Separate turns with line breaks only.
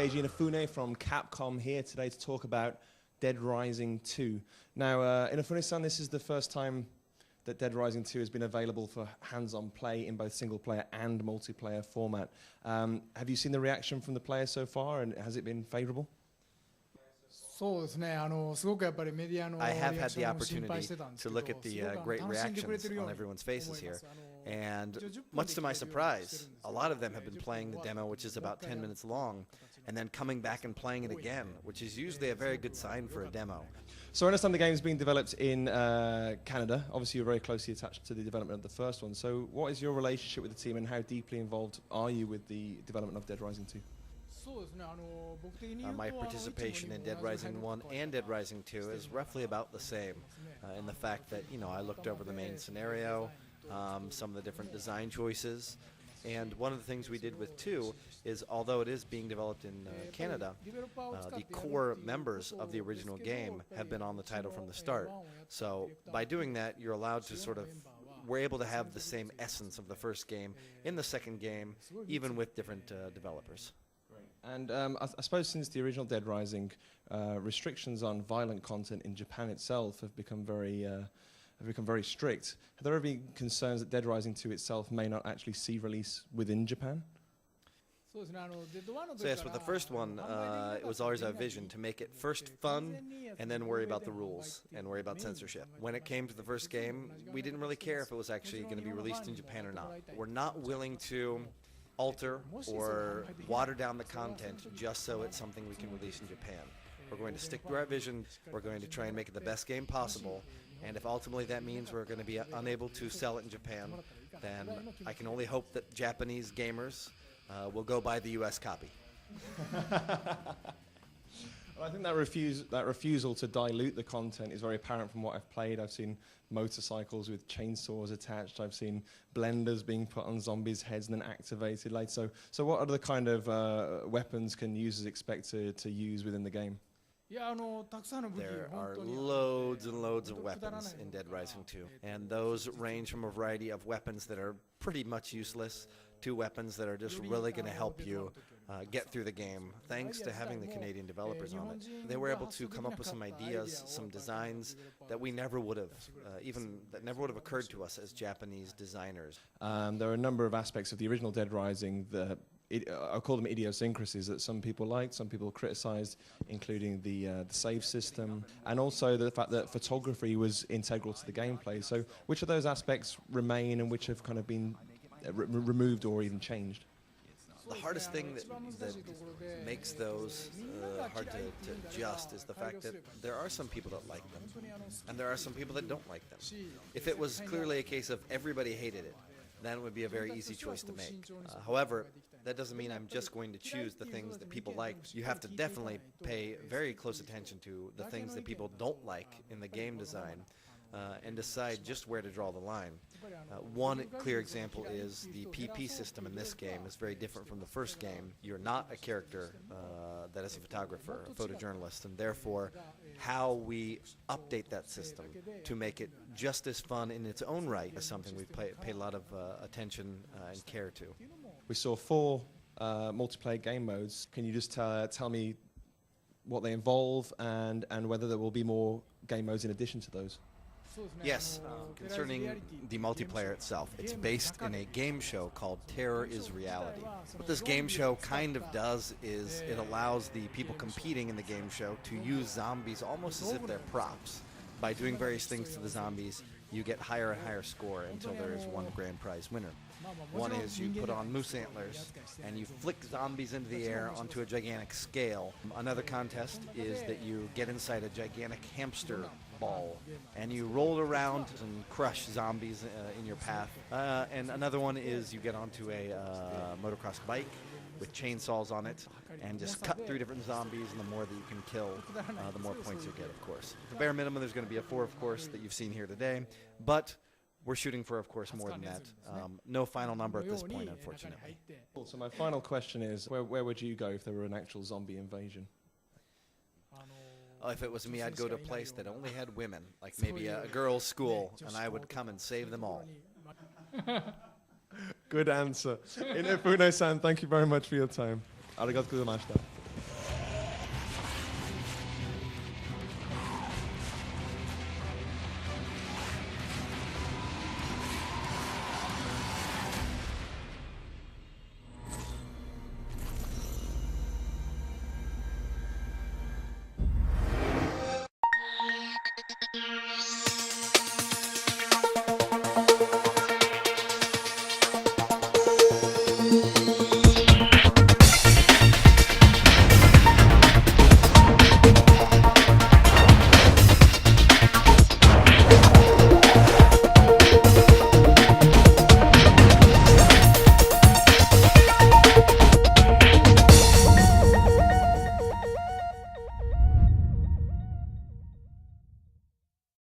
Keiji Inafune from Capcom here today to talk about Dead Rising 2. Now, Inafune-san, this is the first time that Dead Rising 2 has been available for hands-on play in both single-player and multiplayer format. Have you seen the reaction from the players so far, and has it been favorable?
I have had the opportunity to look at the great reactions on everyone's faces here, and much to my surprise, a lot of them have been playing the demo, which is about 10 minutes long, and then coming back and playing it again, which is usually a very good sign for a demo.
So I understand the game is being developed in Canada. Obviously, you're very closely attached to the development of the first one. So what is your relationship with the team, and how deeply involved are you with the development of Dead Rising 2?
My participation in Dead Rising 1 and Dead Rising 2 is roughly about the same in the fact that, I looked over the main scenario, some of the different design choices, and one of the things we did with 2 is, although it is being developed in Canada, the core members of the original game have been on the title from the start. So by doing that, you're allowed to we're able to have the same essence of the first game in the second game, even with different developers.
And I suppose since the original Dead Rising, restrictions on violent content in Japan itself have become very strict. Have there ever been concerns that Dead Rising 2 itself may not actually see release within Japan?
So yes, with the first one, it was always our vision to make it first fun and then worry about the rules and worry about censorship. When it came to the first game, we didn't really care if it was actually going to be released in Japan or not. We're not willing to alter or water down the content just so it's something we can release in Japan. We're going to stick to our vision, we're going to try and make it the best game possible, and if ultimately that means we're going to be unable to sell it in Japan, then I can only hope that Japanese gamers will go buy the US copy.
Well, I think that refusal to dilute the content is very apparent from what I've played. I've seen motorcycles with chainsaws attached. I've seen blenders being put on zombies' heads and then activated. So what other kind of weapons can users expect to use within the game?
There are loads and loads of weapons in Dead Rising 2, and those range from a variety of weapons that are pretty much useless to weapons that are just really going to help you get through the game. Thanks to having the Canadian developers on it, they were able to come up with some ideas, some designs that we never would have, that never would have occurred to us as Japanese designers.
There are a number of aspects of the original Dead Rising that I'll call them idiosyncrasies that some people liked, some people criticized, including the save system, and also the fact that photography was integral to the gameplay. So which of those aspects remain and which have kind of been removed or even changed?
The hardest thing that makes those hard to adjust is the fact that there are some people that like them, and there are some people that don't like them. If it was clearly a case of everybody hated it, then it would be a very easy choice to make. However, that doesn't mean I'm just going to choose the things that people like. You have to definitely pay very close attention to the things that people don't like in the game design and decide just where to draw the line. One clear example is the PP system in this game is very different from the first game. You're not a character that is a photographer, a photojournalist, and therefore how we update that system to make it just as fun in its own right is something we've paid a lot of attention and care to.
We saw 4 multiplayer game modes. Can you just tell me what they involve and whether there will be more game modes in addition to those?
Yes, concerning the multiplayer itself, it's based in a game show called Terror is Reality. What this game show kind of does is it allows the people competing in the game show to use zombies almost as if they're props. By doing various things to the zombies, you get higher and higher score until there is one grand prize winner. One is you put on moose antlers and you flick zombies into the air onto a gigantic scale. Another contest is that you get inside a gigantic hamster ball and you roll around and crush zombies in your path. And another one is you get onto a motocross bike with chainsaws on it and just cut through different zombies, and the more that you can kill, the more points you get, of course. The bare minimum, there's going to be a 4, of course, that you've seen here today, but we're shooting for, of course, more than that. No final number at this point, unfortunately.
So my final question is, where would you go if there were an actual zombie invasion?
If it was me, I'd go to a place that only had women, like maybe a girls' school, and I would come and save them all.
Good answer. Inafune-san, thank you very much for your time. Arigatou gozaimashita.